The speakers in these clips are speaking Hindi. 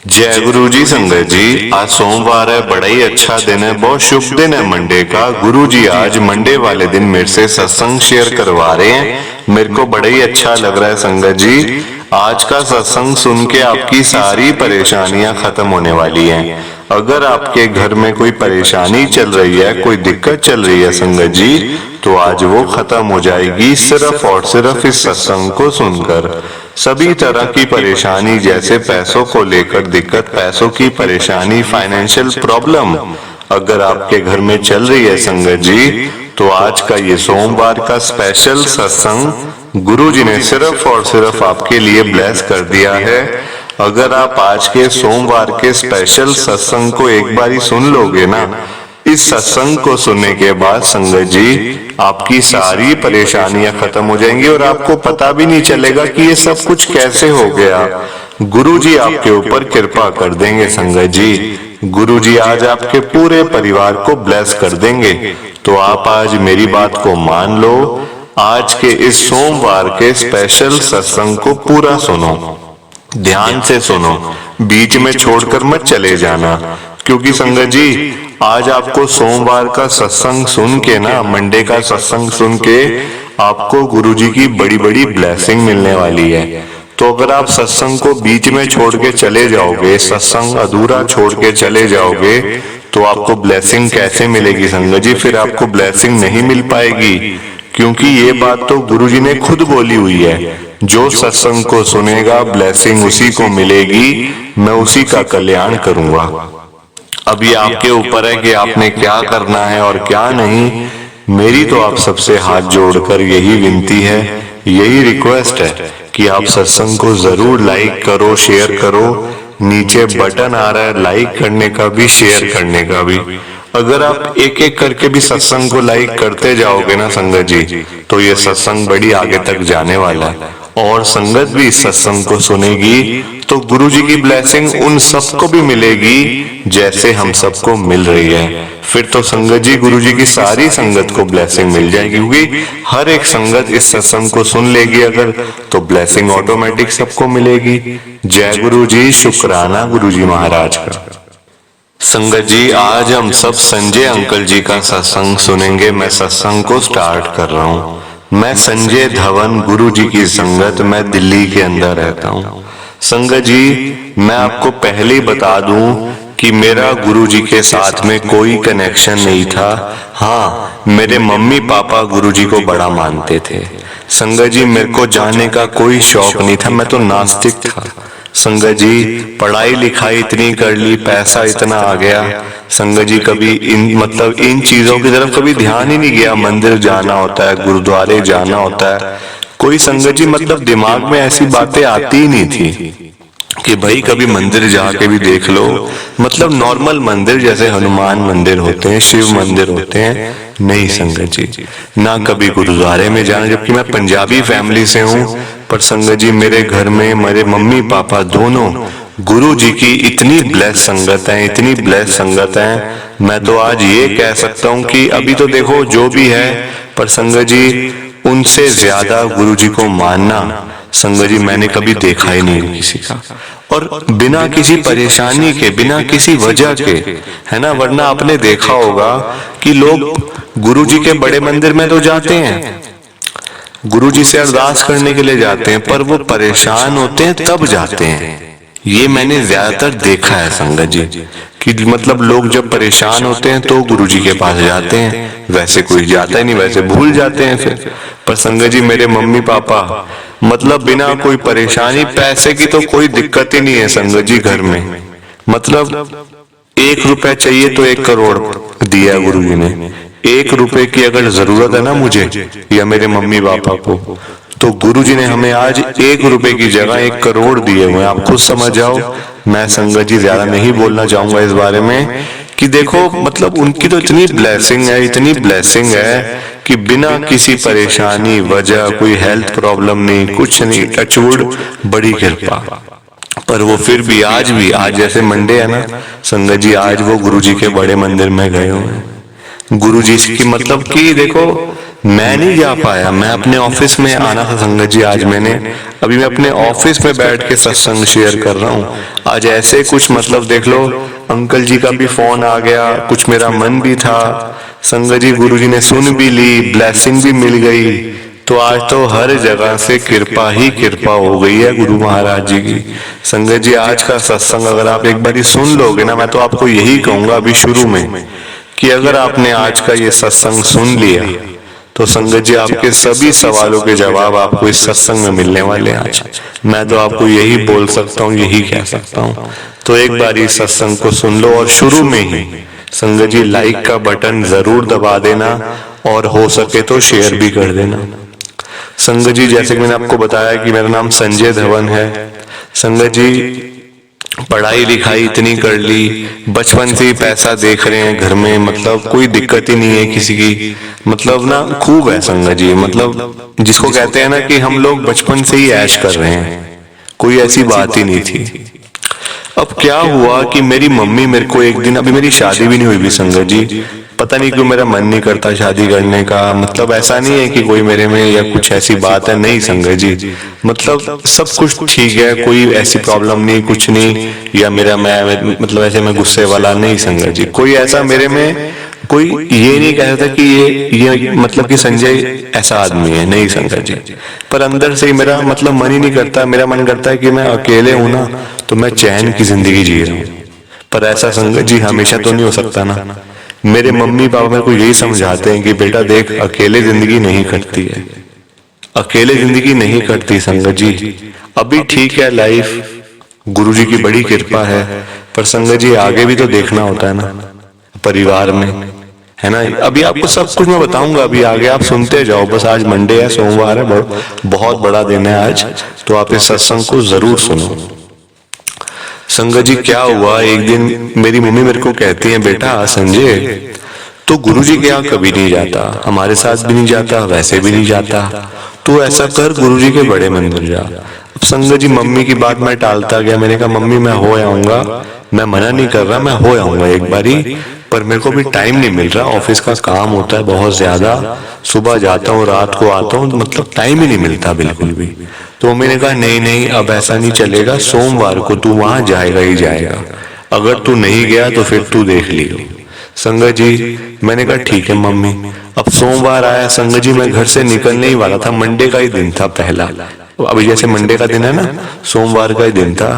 जय गुरु जी। संगत जी, आज सोमवार है, बड़ा ही अच्छा दिन है, बहुत शुभ दिन है मंडे का। गुरु जी आज मंडे वाले दिन मेरे से सत्संग शेयर करवा रहे हैं। मेरे को बड़ा ही अच्छा लग रहा है संगत जी। आज का सत्संग सुन के आपकी सारी परेशानियां खत्म होने वाली हैं। अगर आपके घर में कोई परेशानी चल रही है, कोई दिक्कत चल रही है संगत जी, तो आज वो खत्म हो जाएगी सिर्फ और सिर्फ इस सत्संग को सुनकर। सभी तरह की परेशानी, जैसे पैसों को लेकर दिक्कत, पैसों की परेशानी, फाइनेंशियल प्रॉब्लम अगर आपके घर में चल रही है संगत जी, तो आज का ये सोमवार का स्पेशल सत्संग गुरु जी ने सिर्फ और सिर्फ आपके लिए ब्लेस कर दिया है। अगर आप आज के सोमवार के स्पेशल सत्संग को एक बार ही सुन लोगे ना, इस सत्संग को सुनने के बाद संगत जी आपकी सारी परेशानियां खत्म हो जाएंगी और आपको पता भी नहीं चलेगा कि ये सब कुछ कैसे हो गया। गुरु जी आपके ऊपर कृपा कर देंगे संगत जी। गुरु जी आज आपके पूरे परिवार को ब्लेस कर देंगे। तो आप आज मेरी बात को मान लो, आज के इस सोमवार के स्पेशल सत्संग को पूरा सुनो, ध्यान से सुनो, बीच में छोड़कर मत चले जाना। क्योंकि संगत जी आज आपको सोमवार का सत्संग सुन के ना, मंडे का सत्संग सुन के आपको गुरुजी की बड़ी बड़ी ब्लेसिंग मिलने वाली है। तो अगर आप सत्संग को बीच में छोड़ के चले जाओगे, सत्संग अधूरा छोड़ के चले जाओगे, तो आपको ब्लेसिंग कैसे मिलेगी संगत जी? फिर आपको ब्लेसिंग नहीं मिल पाएगी। क्योंकि ये बात तो गुरुजी ने खुद बोली हुई है, जो सत्संग को सुनेगा ब्लेसिंग उसी को मिलेगी, मैं उसी का कल्याण करूंगा। अभी आपके ऊपर है कि आपने क्या करना है और क्या नहीं। मेरी तो आप सबसे हाथ जोड़कर यही विनती है, यही रिक्वेस्ट है कि आप सत्संग को जरूर लाइक करो, शेयर करो। नीचे बटन आ रहा है लाइक करने का भी, शेयर करने का भी। अगर आप एक एक करके भी सत्संग को लाइक करते जाओगे ना संगत जी, तो ये सत्संग बड़ी आगे तक जाने वाला है और संगत भी इस सत्संग को सुनेगी तो गुरु जी की ब्लेसिंग उन सबको भी मिलेगी जैसे हम सबको मिल रही है। फिर तो संगत जी गुरु जी की सारी संगत को ब्लेसिंग मिल जाएगी, क्योंकि हर एक संगत इस सत्संग को सुन लेगी अगर, तो ब्लेसिंग ऑटोमेटिक सबको मिलेगी। जय गुरु जी, शुक्राना गुरु जी महाराज का। संगत जी आज हम सब संजय अंकल जी का सत्संग सुनेंगे। मैं सत्संग को स्टार्ट कर रहा हूँ। मैं संजय धवन, गुरु जी की संगत, मैं दिल्ली के अंदर रहता हूँ। संगत जी मैं आपको पहले ही बता दूं कि मेरा गुरु जी के साथ में कोई कनेक्शन नहीं था। हाँ, मेरे मम्मी पापा गुरु जी को बड़ा मानते थे। संगत जी मेरे को जाने का कोई शौक नहीं था, मैं तो नास्तिक था। संगत जी पढ़ाई लिखाई इतनी कर ली, पैसा इतना आ गया, संगत जी कभी इन चीजों की तरफ कभी ध्यान ही नहीं गया। मंदिर जाना होता है, गुरुद्वारे जाना होता है, कोई संगत जी दिमाग में ऐसी बातें आती ही नहीं थी कि भाई कभी मंदिर जाके भी देख लो। नॉर्मल मंदिर जैसे हनुमान मंदिर होते हैं, शिव मंदिर होते हैं, नहीं संगत जी। ना कभी गुरुद्वारे में जाना, जबकि मैं पंजाबी फैमिली से हूँ, पर संगत जी मेरे घर में मेरे मम्मी पापा दोनों गुरु जी की इतनी ब्लेस संगत है, इतनी ब्लेस संगत है। मैं तो आज ये कह सकता हूँ कि अभी तो देखो जो भी है, पर संगत जी उनसे ज्यादा गुरु जी को मानना संगत जी मैंने कभी देखा ही नहीं किसी का, और बिना किसी परेशानी के, बिना किसी वजह के, है ना। वरना आपने देखा होगा कि लोग गुरु जी के बड़े मंदिर में तो जाते हैं, गुरु जी से अरदास करने के लिए जाते हैं, पर वो परेशान होते हैं तब जाते हैं। ये मैंने ज्यादातर देखा है संगत जी कि लोग जब परेशान होते हैं तो गुरु जी के पास जाते हैं, वैसे कोई जाता ही नहीं, वैसे भूल जाते हैं फिर। पर संगत जी मेरे मम्मी पापा बिना कोई परेशानी, पैसे की तो कोई दिक्कत ही नहीं है संगत जी घर में। 1 रुपया चाहिए तो 1 करोड़ दिया गुरु जी ने। 1 रुपए की अगर जरूरत है ना मुझे या मेरे मम्मी पापा को, तो गुरु जी ने हमें आज 1 रुपए की जगह 1 करोड़ दिए हुए। आप खुद समझ जाओ। मैं संगत जी ज्यादा नहीं बोलना चाहूंगा इस बारे में कि देखो उनकी तो इतनी ब्लेसिंग है, इतनी ब्लेसिंग है कि बिना किसी परेशानी, वजह, कोई हेल्थ प्रॉब्लम नहीं, कुछ नहीं, टचवुड, बड़ी कृपा। पर वो फिर भी आज जैसे मंडे है ना संगत जी, आज वो गुरु जी के बड़े मंदिर में गए हुए हैं। गुरुजी की मतलब कि देखो मैं नहीं जा पाया, मैं अपने ऑफिस में आना था संगत जी। आज मैंने अभी मैं अपने ऑफिस में बैठ के सत्संग शेयर कर रहा हूँ। आज ऐसे कुछ मतलब देख लो, अंकल जी का भी फोन आ गया, कुछ मेरा मन भी था संगत जी, गुरुजी ने सुन भी ली, ब्लेसिंग भी मिल गई। तो आज तो हर जगह से कृपा ही कृपा हो गई है गुरु महाराज जी की। संगत जी आज का सत्संग अगर आप एक बार सुन लोगे ना, मैं तो आपको यही कहूंगा अभी शुरू में कि अगर आपने आज का ये सत्संग सुन लिया तो संगत जी आपके सभी सवालों के जवाब आपको इस सत्संग में मिलने वाले हैं। आज मैं तो आपको यही बोल सकता हूँ, यही कह सकता हूँ। तो एक बार इस सत्संग को सुन लो और शुरू में ही संगत जी लाइक का बटन जरूर दबा देना और हो सके तो शेयर भी कर देना। संगत जी जैसे कि मैंने आपको बताया कि मेरा नाम संजय धवन है। संगत जी पढ़ाई लिखाई इतनी कर ली, बचपन से ही पैसा देख रहे हैं घर में, मतलब कोई दिक्कत ही नहीं है किसी की, मतलब ना खूब है संगत जी। मतलब जिसको कहते हैं ना कि हम लोग बचपन से ही ऐश कर रहे हैं, कोई ऐसी बात ही नहीं थी। अब क्या हुआ कि मेरी मम्मी मेरे को एक दिन, अभी मेरी शादी भी नहीं हुई भी संगत जी, पता नहीं क्यों मेरा मन नहीं करता शादी करने का। मतलब ऐसा नहीं है कि कोई मेरे में या कुछ ऐसी बात है, नहीं संगत जी, मतलब सब कुछ ठीक है, कोई ऐसी प्रॉब्लम नहीं, कुछ नहीं, या मेरा मैं मतलब ऐसे मैं गुस्से वाला नहीं संगत जी, कोई ऐसा मेरे में कोई ये नहीं कह सकता कि ये मतलब कि संजय ऐसा आदमी है, नहीं संगत जी। पर अंदर से ही मेरा मतलब मन ही नहीं करता, मेरा मन करता है कि मैं अकेले हूं ना तो मैं चैन की जिंदगी जी रहा हूँ। पर ऐसा संगत जी हमेशा तो नहीं हो सकता ना। मेरे मम्मी पापा मेरे को यही समझाते हैं कि बेटा देख, अकेले जिंदगी नहीं कटती है, अकेले जिंदगी नहीं कटती संगत जी। अभी ठीक है लाइफ, गुरुजी की बड़ी कृपा है, पर संगत जी आगे भी तो देखना होता है ना, परिवार में, है ना। अभी आपको सब कुछ मैं बताऊंगा, अभी आगे आप सुनते जाओ। बस आज मंडे है, सोमवार है, बहुत बड़ा दिन है आज, तो आप इस सत्संग को जरूर सुनो। संगत जी क्या हुआ, एक दिन मेरी मम्मी मेरे को कहती है, बेटा संजय तो गुरुजी के यहाँ कभी नहीं जाता, हमारे साथ भी नहीं जाता, वैसे भी नहीं जाता, तो ऐसा कर गुरुजी के बड़े मंदिर जा। अब संगत जी मम्मी की बात मैं टालता गया, मैंने कहा मम्मी मैं हो आऊंगा, मैं मना नहीं कर रहा, मैं हो आऊंगा एक बारी, पर मेरे को भी टाइम नहीं मिल रहा, ऑफिस का काम होता है बहुत ज्यादा, सुबह जाता हूँ रात को आता हूँ, मतलब टाइम ही नहीं मिलता बिल्कुल भी। तो मम्मी ने कहा नहीं नहीं अब ऐसा नहीं चलेगा, सोमवार को तू वहां जाएगा ही जाएगा, अगर तू नहीं गया तो फिर तू देख लियो। संगत जी मैंने कहा ठीक है मम्मी। अब सोमवार आया संगत जी, मैं घर से निकलने ही वाला था, मंडे का ही दिन था पहला, अभी जैसे मंडे का दिन है ना, सोमवार का ही दिन था,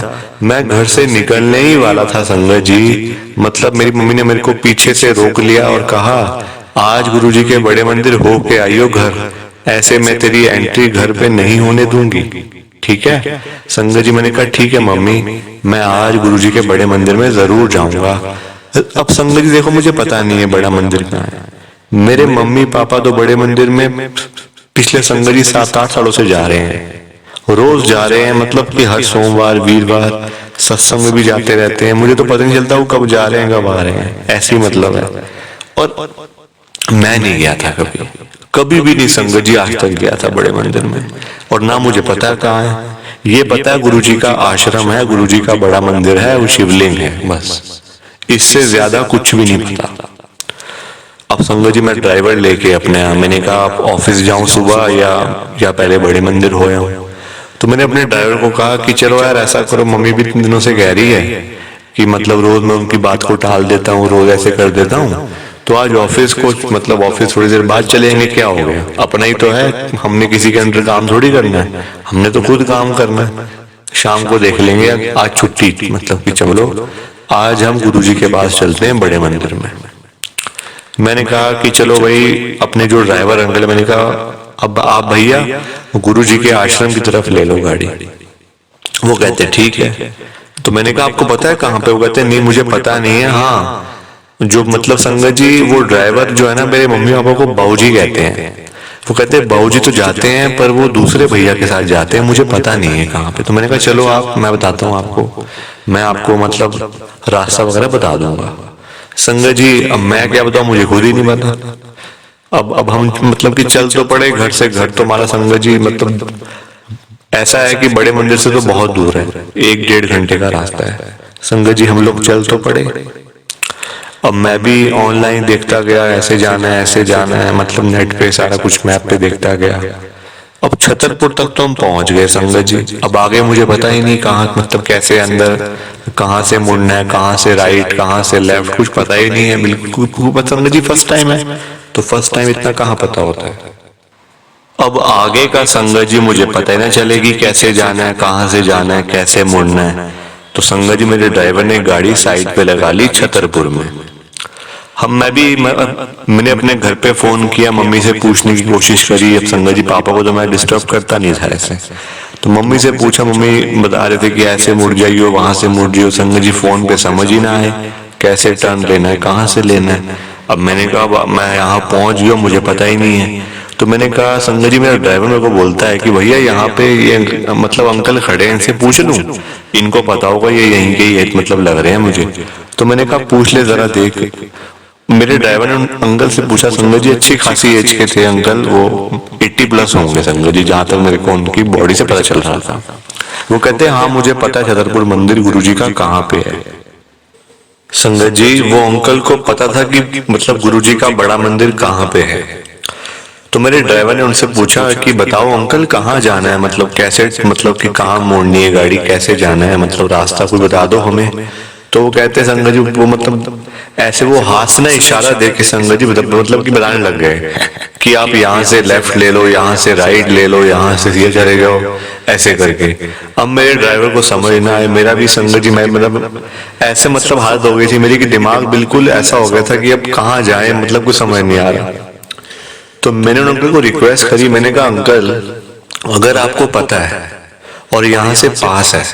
मैं घर से निकलने ही वाला था संगत जी, मतलब मेरी मम्मी ने मेरे को पीछे से रोक लिया और कहा आज गुरुजी के बड़े मंदिर हो के आइयो घर, ऐसे मैं तेरी एंट्री घर पे नहीं होने दूंगी, ठीक है। संगत जी मैंने कहा ठीक है मम्मी, मैं आज गुरुजी के बड़े मंदिर में जरूर जाऊंगा। अब संगत जी देखो मुझे पता नहीं है बड़ा मंदिर कहाँ है, मेरे मम्मी पापा तो बड़े मंदिर में पिछले संगत जी 7-8 सालों से जा रहे हैं, रोज जा रहे हैं, मतलब कि हर सोमवार वीरवार सत्संग में भी जाते रहते हैं, मुझे तो पता नहीं चलता वो कब जा रहे हैं कब आ रहे हैं, ऐसी मतलब है। और मैं नहीं गया था कभी, कभी भी नहीं संगत जी आज तक गया था बड़े मंदिर में, और ना मुझे पता कहाँ है, ये पता है गुरुजी का आश्रम है, गुरुजी का बड़ा मंदिर है, वो शिवलिंग है, बस इससे ज्यादा कुछ भी नहीं पता। अब संगत जी मैं ड्राइवर लेके अपने मैंने कहा आप ऑफिस जाऊं सुबह या पहले बड़े मंदिर हो आऊं, तो मैंने अपने ड्राइवर को कहा कि चलो यार ऐसा करो, मम्मी भी 3 दिनों से कह रही है कि मतलब रोज मैं उनकी बात को टाल देता हूँ, रोज ऐसे कर देता हूँ, तो आज ऑफिस को मतलब ऑफिस थोड़ी देर बाद चलेंगे, क्या हो गया, अपना ही तो है, हमने किसी के अंडर काम थोड़ी करना है, हमने तो खुद काम करना है, शाम को देख लेंगे, आज छुट्टी मतलब कि चलो आज हम गुरुजी के पास चलते हैं बड़े मंदिर में। मैंने कहा कि चलो भाई, अपने जो ड्राइवर अंकल, मैंने कहा अब आप भैया गुरुजी के आश्रम की तरफ ले लो गाड़ी। वो कहते ठीक है, तो मैंने कहा आपको पता है कहाँ पे, वो कहते नहीं मुझे पता नहीं है, हाँ जो मतलब संगत जी वो ड्राइवर जो है ना मेरे मम्मी पापा को बाबूजी कहते हैं, वो कहते हैं बाबूजी तो जाते हैं पर वो दूसरे भैया के साथ जाते हैं, मुझे पता नहीं है कहाँ पे। तो मैंने कहा चलो आप, मैं बताता हूँ आपको, मैं आपको मतलब रास्ता वगैरह बता दूंगा। संगत जी अब मैं क्या बताऊं, मुझे खुद ही नहीं पता। अब हम मतलब कि चल तो पड़े घर से, घर तो हमारा संगत जी मतलब ऐसा है कि बड़े मंदिर से तो बहुत दूर है, 1-1.5 घंटे का रास्ता है। संगत जी हम लोग चल तो पड़े। अब मैं भी ऑनलाइन देखता गया, ऐसे जाना है ऐसे जाना है, मतलब नेट पे सारा कुछ मैप पे देखता गया। अब छतरपुर तक तो हम पहुंच गए संगत जी। अब आगे मुझे पता ही नहीं कहाँ, मतलब कैसे अंदर, कहाँ से मुड़ना है, कहाँ से राइट, कहाँ से लेफ्ट, कुछ पता ही नहीं है बिल्कुल। संगत जी फर्स्ट टाइम है, तो फर्स्ट टाइम इतना कहाँ पता होता है। अब आगे का संगत जी मुझे पता ही ना चलेगी कैसे जाना है, कहाँ से जाना है, कैसे मुड़ना है। तो संगत जी मेरे ड्राइवर ने गाड़ी साइड पे लगा ली छतरपुर में। मैंने अपने घर पे फोन किया, मम्मी से पूछने की कोशिश करी। अब संगत जी पापा को तो मैं डिस्टर्ब करता नहीं था ऐसे, तो मम्मी से पूछा, मम्मी बता रहे थे कि ऐसे मुड़ जाइयो, वहां से मुड़ जाइयो। संगत जी फोन पे समझ ही ना आए कैसे टर्न लेना है, कहाँ से लेना है। अब मैंने कहा मैं यहाँ पहुंच गया, मुझे पता ही नहीं है। तो मैंने कहा संगत जी मेरा ड्राइवर मेरे को बोलता है कि भैया यहाँ पे ये मतलब अंकल खड़े हैं, इनसे पूछ लूं, इनको पता होगा, ये यहीं के ही मतलब लग रहे हैं मुझे। तो मैंने कहा पूछ ले जरा देख। मेरे ड्राइवर ने अंकल से पूछा, संगत जी अच्छी खासी एज के थे अंकल, वो 80 प्लस होंगे संगत जी, जहां तक मेरे को उनकी बॉडी से पता चल रहा था। वो कहते हैं हाँ मुझे पता है छतरपुर मंदिर गुरुजी का कहाँ पे है। संगत जी वो अंकल को पता था कि मतलब गुरुजी का बड़ा मंदिर कहाँ पे है। तो मेरे ड्राइवर ने उनसे पूछा कि बताओ अंकल कहाँ जाना है, मतलब कैसे, मतलब कि कहाँ मोड़नी है गाड़ी, कैसे जाना है, मतलब रास्ता कोई बता दो हमें। तो वो कहते हैं संगत जी, वो मतलब ऐसे वो हाथ से ना इशारा दे के संगत जी मतलब कि बताने लग गए कि आप यहाँ से लेफ्ट ले लो, यहाँ से राइट ले लो, यहाँ से सीधे चले जाओ, ऐसे करके। अब मेरे ड्राइवर को समझ ना आए, मेरा भी संगत जी मैं मतलब ऐसे मतलब हालत हो गई थी मेरी कि दिमाग बिल्कुल ऐसा हो गया था कि अब कहाँ जाए, मतलब कुछ समझ नहीं आ रहा। तो मैंने उन अंकल को रिक्वेस्ट करी, मैंने कहा अंकल अगर आपको पता है और यहाँ से पास है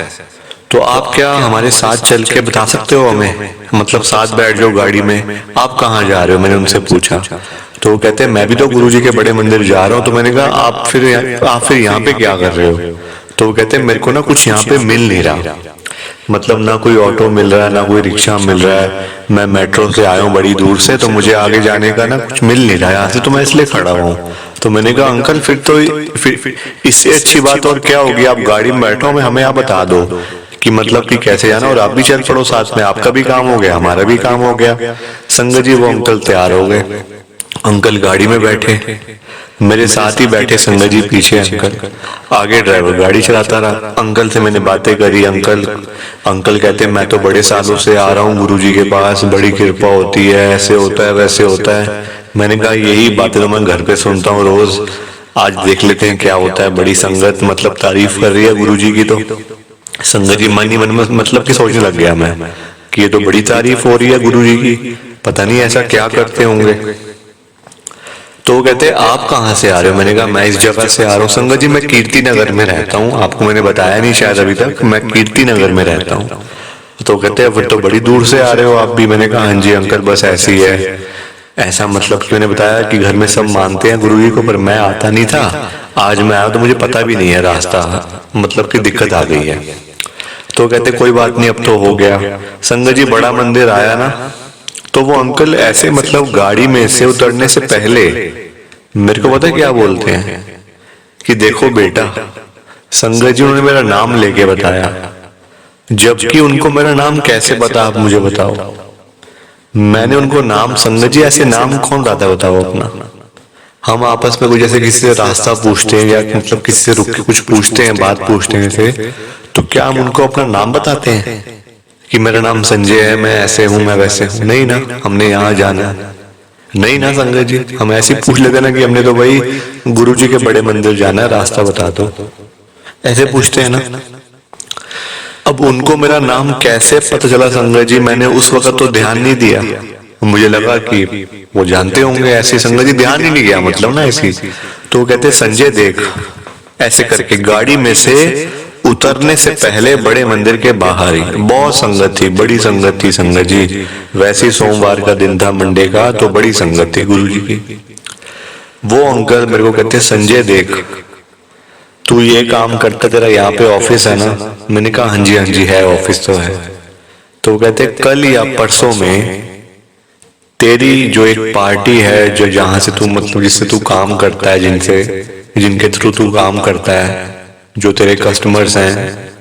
तो आप क्या हमारे साथ चल के बता सकते हो हमें, मतलब साथ बैठ जाओ गाड़ी में, आप कहाँ जा रहे हो, मैंने उनसे पूछा। तो वो कहते हैं मैं भी तो गुरुजी के बड़े मंदिर जा रहा हूँ। तो मैंने कहा आप फिर यहाँ पे क्या कर रहे हो। तो वो कहते हैं मेरे को ना कुछ यहाँ पे मिल नहीं रहा, मतलब ना कोई ऑटो मिल रहा है, ना कोई रिक्शा मिल रहा है, मैं मेट्रो से आया हूँ बड़ी दूर से, तो मुझे आगे जाने का ना कुछ मिल नहीं रहा है यहाँ से, तो मैं इसलिए खड़ा हूँ। तो मैंने कहा अंकल फिर इससे अच्छी बात और क्या होगी, आप गाड़ी में बैठो, हमें आप बता दो कि मतलब कि कैसे जाना, और आप भी चल पड़ो साथ में, आपका भी काम हो गया हमारा भी काम हो गया। संगत जी वो अंकल तैयार हो गए, अंकल गाड़ी में बैठे, मेरे साथ ही बैठे संगत जी पीछे, अंकल आगे ड्राइवर गाड़ी चलाता रहा। अंकल से मैंने बातें करी, अंकल कहते मैं तो बड़े सालों से आ रहा हूँ गुरुजी के पास, बड़ी कृपा होती है, ऐसे होता है वैसे होता है। मैंने कहा यही बातें तो मैं घर पे सुनता हूँ रोज, आज देख लेते हैं क्या होता है। बड़ी संगत मतलब तारीफ कर रही है गुरुजी की। तो संगत जी मन ही मन में मतलब कि सोचने लग गया मैं कि ये तो बड़ी तारीफ हो रही है गुरुजी की, पता नहीं ऐसा क्या करते होंगे। तो वो कहते आप कहाँ से आ रहे हो, मैंने कहा मैं इस जगह से आ रहा हूँ संगत जी, मैं कीर्ति नगर में रहता हूँ, आपको मैंने बताया नहीं शायद अभी तक, मैं कीर्ति नगर में रहता हूँ। तो कहते हैं फिर तो बड़ी दूर से आ रहे हो आप भी। मैंने कहा हाँ जी अंकल बस ऐसी है, ऐसा मतलब कि मैंने बताया कि घर में सब मानते हैं गुरुजी को, पर मैं आता नहीं था, आज मैं आया तो मुझे पता भी नहीं है रास्ता, मतलब कि दिक्कत आ गई है। तो कहते कोई बात नहीं अब तो हो गया। संगत जी बड़ा मंदिर आया ना, तो वो अंकल ऐसे मतलब गाड़ी में से उतरने से पहले मेरे को पता है क्या बोलते हैं कि देखो बेटा, संगत जी उन्होंने मेरा नाम लेके बताया, जबकि उनको मेरा नाम कैसे पता आप मुझे बताओ। मैंने उनको नाम, संगत जी ऐसे नाम कौन बताता है बताओ अपना, हम आपस में कुछ जैसे किसी से रास्ता पूछते हैं या मतलब किसी से रुक के कुछ पूछते हैं, बात पूछते हैं जैसे, तो क्या हम उनको अपना नाम बताते हैं कि मेरा नाम संजय है, मैं ऐसे हूं, मैं वैसे हूं? नहीं ना, हमने यहाँ जाना है, नहीं ना संगत जी, हम ऐसे पूछ लेते ना कि हमने तो भाई गुरुजी के बड़े मंदिर जाना है, रास्ता बता दो, ऐसे पूछते हैं ना। अब उनको मेरा नाम कैसे पता चला संगत जी, मैंने उस वक्त तो ध्यान नहीं दिया, मुझे लगा कि वो जानते होंगे ऐसे, संगत जी ध्यान ही नहीं गया मतलब ना ऐसी। तो कहते संजय देख, ऐसे करके गाड़ी में से उतरने से पहले बड़े मंदिर के बाहर ही बहुत संगत थी, बड़ी संगत थी संगत जी, वैसे सोमवार का दिन था मंडे का, तो बड़ी संगत थी गुरुजी की। वो अंकल मेरे को कहते संजय देख तू ये काम करता, तेरा यहाँ पे ऑफिस है ना, मैंने कहा हाँ जी है, ऑफिस तो है। तो कहते कल या परसों में तेरी जो एक पार्टी है, जो जहां से तू मतलब जिससे तू काम करता है, जिनके थ्रू तू काम करता है, जो तेरे कस्टमर्स हैं,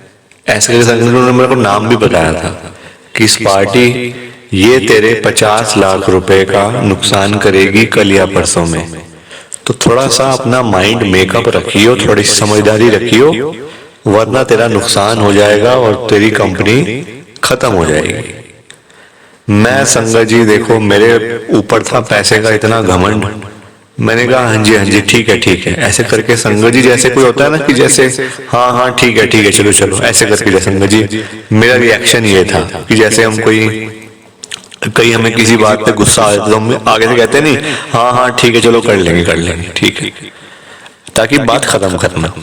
ऐसे उन्होंने मेरे को नाम भी बताया था कि इस पार्टी ये तेरे 50 लाख रुपए का नुकसान करेगी कल या परसों में। तो थोड़ा सा अपना माइंड मेकअप रखियो, थोड़ी समझदारी रखियो, वरना तेरा नुकसान हो जाएगा और तेरी कंपनी खत्म हो जाएगी। मैं संगत जी देखो मेरे ऊपर था पैसे का इतना घमंड, मैंने कहा हाँ जी ठीक है ऐसे करके संगत जी, जैसे कोई होता है ना कि जैसे हाँ ठीक है चलो चलो ऐसे करके, जैसे संगत जी मेरा रिएक्शन ये था कि जैसे हम कहीं हमें किसी बात पे गुस्सा आ जाता तो हम आगे से कहते नहीं हाँ ठीक है चलो कर लेंगे ठीक है, ताकि बात खत्म करना।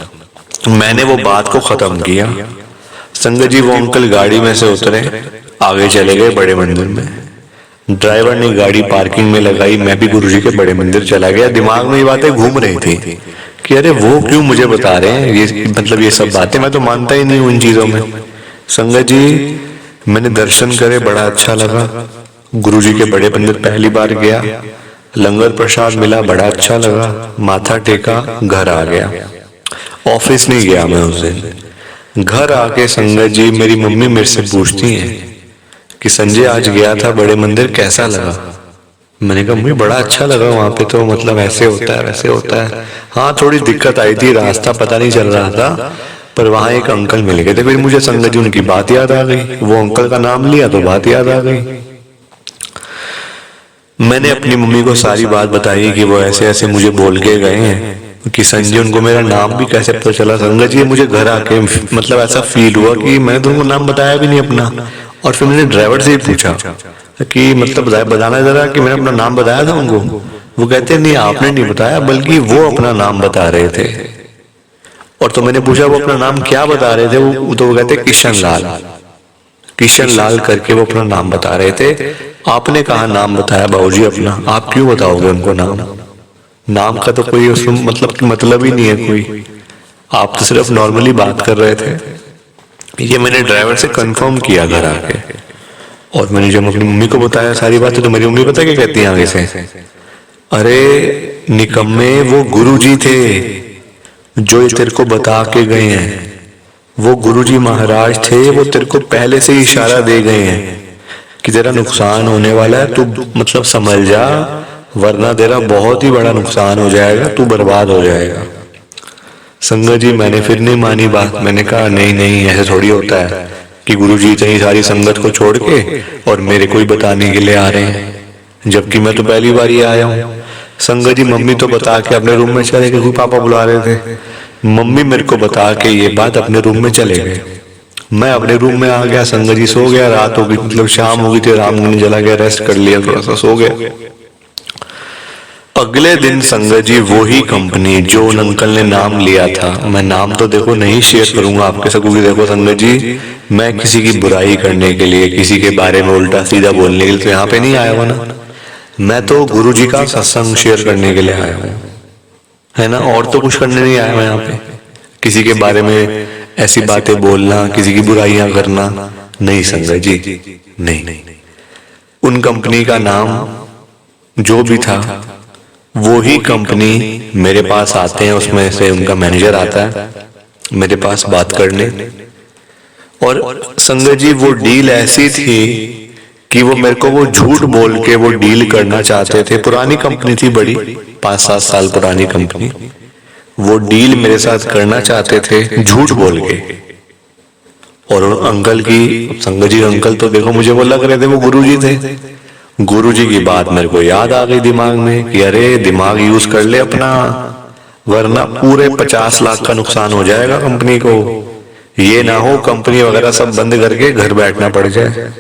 मैंने वो बात को खत्म किया। संगत जी वो अंकल गाड़ी में से उतरे, आगे चले गए बड़े मंदिर में। ड्राइवर ने गाड़ी पार्किंग में लगाई, मैं भी गुरुजी के बड़े मंदिर चला गया। दिमाग में ये बातें घूम रही थी कि अरे वो क्यों मुझे बता रहे हैं ये, मतलब ये सब बातें मैं तो मानता ही नहीं हूं उन चीजों में। संगत जी मैंने दर्शन करे, बड़ा अच्छा लगा। गुरुजी के बड़े मंदिर पहली बार गया, लंगर प्रसाद मिला, बड़ा अच्छा लगा, माथा टेका, घर आ गया। ऑफिस नहीं गया मैं उस दिन। घर आके संगत जी मेरी मम्मी मेरे से पूछती हैं कि संजय आज गया था बड़े मंदिर, कैसा लगा? मैंने कहा मुझे बड़ा अच्छा लगा, वहां पे तो मतलब ऐसे होता है वैसे होता है। हाँ थोड़ी दिक्कत आई थी, रास्ता पता नहीं चल रहा था, पर वहां एक अंकल मिल गए थे। फिर मुझे संगत जी उनकी बात याद आ गई, वो अंकल का नाम लिया तो बात याद आ गई। मैंने अपनी मम्मी को सारी बात बताई कि वो ऐसे ऐसे मुझे बोल के गए हैं कि संजय, उनको मेरा नाम भी कैसे पता चला। संगत जी मुझे घर आके मतलब ऐसा फील हुआ कि मैंने तो उनको नाम बताया भी नहीं अपना। और फिर मैंने ड्राइवर से ही पूछा कि मतलब बताना जरा कि मैंने अपना नाम बताया था उनको। वो कहते नहीं आपने नहीं बताया, बल्कि वो अपना नाम बता रहे थे। और तो मैंने पूछा वो अपना नाम क्या बता रहे थे, वो तो वो कहते किशन लाल करके वो अपना नाम बता रहे थे। आपने कहा नाम बताया बाबूजी अपना, आप क्यों बताओगे उनको नाम? नाम का तो कोई उसमें मतलब ही नहीं है कोई, आप तो सिर्फ नॉर्मली बात कर रहे थे। ये मैंने ड्राइवर से कंफर्म किया घर आके। और मैंने जब अपनी मम्मी को बताया सारी बातें, तो मेरी मम्मी पता क्या कहती है आगे से, अरे निकम्मे वो गुरुजी थे जो ये तेरे को बता के गए हैं, वो गुरुजी महाराज थे, वो तेरे को पहले से ही इशारा दे गए हैं कि तेरा नुकसान होने वाला है, तू मतलब समझ जा, वरना तेरा बहुत ही बड़ा नुकसान हो जाएगा, तू बर्बाद हो जाएगा। संगत जी मैंने फिर नहीं मानी बात। मैंने कहा नहीं ऐसे थोड़ी होता है कि गुरुजी इतनी सारी संगत को छोड़ के और मेरे को ही बताने के लिए आ रहे हैं, जबकि मैं तो पहली बार ही आया हूँ। संगत जी मम्मी तो बता के अपने रूम में चले गए, पापा बुला रहे थे। मम्मी मेरे को बता के ये बात अपने रूम में चले गए। मैं अपने रूम में आ गया, संगत जी सो गया, रात हो गई, मतलब शाम हो गई थी, राम ने जला गया, रेस्ट कर लिया, थोड़ा सा सो गया। अगले दिन संगत जी वो ही कंपनी जो उन अंकल ने नाम लिया था, मैं नाम तो देखो नहीं शेयर करूंगा आपके साथ, क्योंकि देखो संगत जी मैं किसी की बुराई करने के लिए, किसी के बारे में उल्टा सीधा बोलने के लिए तो यहाँ पे नहीं आया हुआ ना, मैं तो गुरु जी का सत्संग शेयर करने के लिए आया हूँ, है ना, और तो कुछ करने नहीं आया मैं यहाँ पे। किसी के बारे में ऐसी बातें बोलना, किसी की बुराइयां करना नहीं संगत जी, नहीं। उन कंपनी का नाम जो भी था वो ही कंपनी मेरे पास आते हैं, उसमें से उनका मैनेजर आता है मेरे पास बात करने। और संगत जी वो डील ऐसी थी कि वो मेरे को वो झूठ बोल के वो डील करना चाहते थे। पुरानी कंपनी थी, बड़ी 5-7 साल पुरानी कंपनी, वो डील मेरे साथ करना चाहते थे झूठ बोल के। और अंकल की संगत जी अंकल तो देखो मुझे वो लग रहे थे वो गुरुजी थे। गुरुजी की बात मेरे को याद आ गई दिमाग में कि अरे दिमाग यूज कर ले अपना, वरना पूरे 50 लाख का नुकसान हो जाएगा कंपनी को। ये ना हो कंपनी वगैरह सब बंद करके घर बैठना पड़ जाए।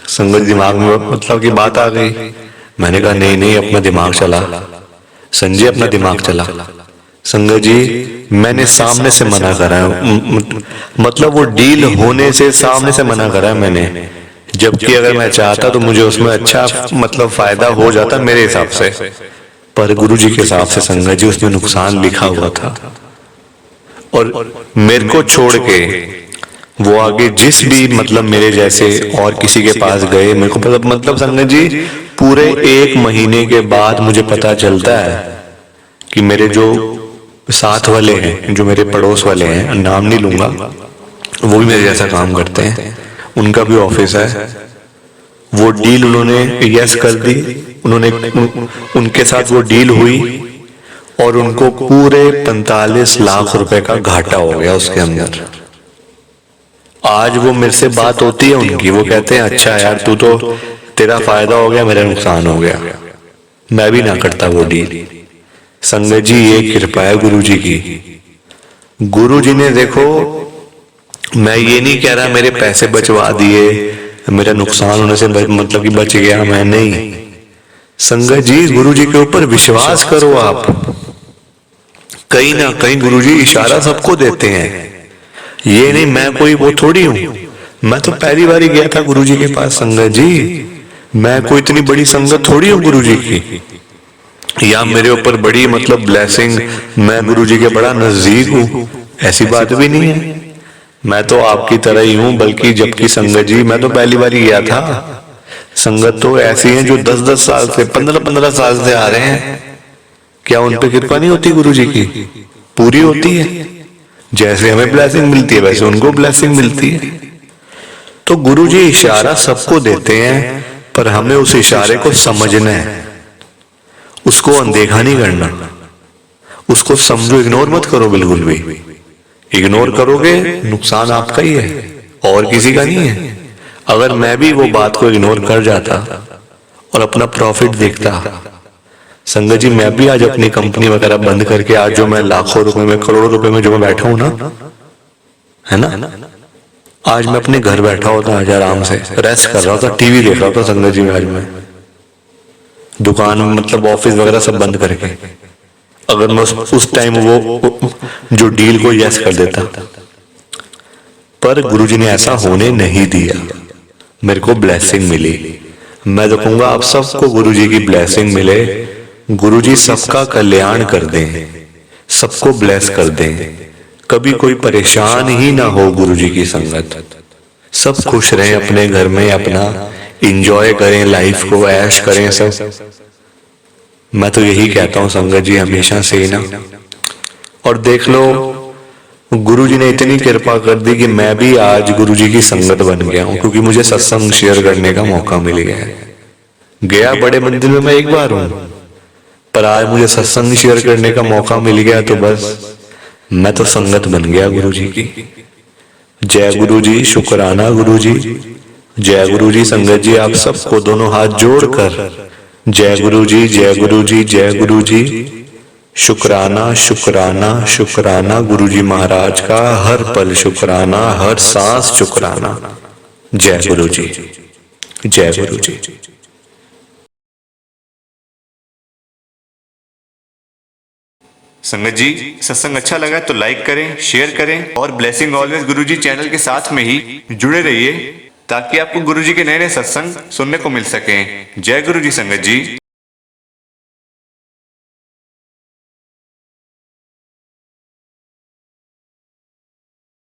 संगत दिमाग में मतलब की बात आ गई। मैंने कहा नहीं अपना दिमाग चला संजय, अपना दिमाग चला। संगत जी मैंने सामने से मना करा है, मतलब वो डील होने से सामने से मना करा है मैंने, जबकि अगर मैं चाहता तो मुझे उसमें अच्छा मतलब फायदा हो जाता मेरे हिसाब से, पर गुरुजी के हिसाब से संगत जी उसमें नुकसान लिखा हुआ था। और मेरे को छोड़ के वो आगे जिस भी मतलब मेरे जैसे और किसी के पास गए, मेरे को मतलब संगत जी पूरे 1 महीने के बाद मुझे पता चलता है कि मेरे जो साथ वाले हैं, जो मेरे पड़ोस वाले हैं, नाम नहीं लूंगा, वो भी मेरे जैसा काम करते हैं, उनका भी ऑफिस है वो डील उन्होंने यस कर दी, उनके साथ वो डील हुई और उनको पूरे 45 लाख रुपए का घाटा हो गया उसके अंदर। आज वो मेरे से बात होती है उनकी, वो कहते हैं अच्छा यार तू तो, तेरा फायदा हो गया मेरा नुकसान हो गया, मैं भी ना करता वो डील। संगत जी ये कृपा है गुरु जी की। गुरु जी ने देखो, मैं ये नहीं कह रहा मेरे पैसे बचवा दिए, मेरा नुकसान होने से मतलब कि बच गया मैं, नहीं। संगत जी गुरु जी के ऊपर विश्वास करो आप। कहीं ना कहीं गुरु जी इशारा सबको देते हैं, ये नहीं मैं कोई वो थोड़ी हूं। मैं तो पहली बार ही गया था गुरु जी के पास संगत जी, मैं कोई इतनी बड़ी संगत थोड़ी हूं गुरु जी की, या मेरे ऊपर बड़ी मतलब ब्लेसिंग, मैं गुरु जी के बड़ा नजदीक हूं, ऐसी बात भी नहीं है। मैं तो आपकी तरह ही हूं, बल्कि जबकि संगत जी मैं तो पहली बार ही गया था। संगत तो ऐसी है जो 10-10 साल से 15-15 साल से आ रहे हैं, क्या उन पे कृपा नहीं होती गुरु जी की? पूरी होती है। जैसे हमें ब्लेसिंग मिलती है वैसे उनको ब्लेसिंग मिलती है। तो गुरु जी इशारा सबको देते हैं, पर हमें उस इशारे को समझना है, उसको अनदेखा नहीं करना, उसको समझो, इग्नोर मत करो बिल्कुल भी। इग्नोर करोगे नुकसान आपका ही है और किसी का नहीं है। अगर मैं भी वो बात को इग्नोर कर जाता और अपना प्रॉफिट देखता, संगत जी मैं भी आज अपनी कंपनी वगैरह बंद करके आज जो मैं लाखों रुपए में, करोड़ों रुपए में जो मैं बैठा हूं ना, है ना, आज मैं अपने घर बैठा होता, आज आराम से रेस्ट कर रहा था, टीवी देख रहा था संगत जी में, आज मैं दुकान मतलब ऑफिस वगैरह सब बंद करके, अगर मैं उस टाइम वो जो डील को यस कर देता। पर गुरुजी ने ऐसा होने नहीं दिया, मेरे को ब्लेसिंग मिली। मैं तो कहूंगा आप सबको गुरुजी की ब्लेसिंग मिले, गुरुजी सबका कल्याण कर दें, सबको ब्लेस कर दें, कभी कोई परेशान ही ना हो गुरुजी की संगत। सब खुश रहें अपने घर में, अपना एंजॉय करें लाइफ को, ऐश करें सब। मैं तो यही कहता हूं संगत जी हमेशा से ही ना। और देख लो गुरुजी ने इतनी कृपा कर दी कि मैं भी आज गुरुजी की संगत बन गया हूं, क्योंकि मुझे सत्संग शेयर करने का मौका मिल गया है। गया बड़े मंदिर में मैं एक बार हूं, पर आज मुझे सत्संग शेयर करने का मौका मिल गया, तो बस मैं तो संगत बन गया गुरुजी की। जय गुरुजी, शुक्राना गुरुजी, जय गुरुजी। संगत जी आप सबको दोनों हाथ जोड़कर जय गुरुजी, जय गुरुजी, जय गुरुजी। शुक्राना शुक्राना शुक्राना गुरुजी महाराज का, हर पल शुक्राना, हर सांस शुक्राना। जय गुरुजी, जय गुरुजी। संगत जी सत्संग अच्छा लगा तो लाइक करें, शेयर करें और ब्लेसिंग ऑलवेज गुरुजी चैनल के साथ में ही जुड़े रहिए, ताकि आपको गुरुजी के नए नए सत्संग सुनने को मिल सकें। जय गुरुजी संगत जी।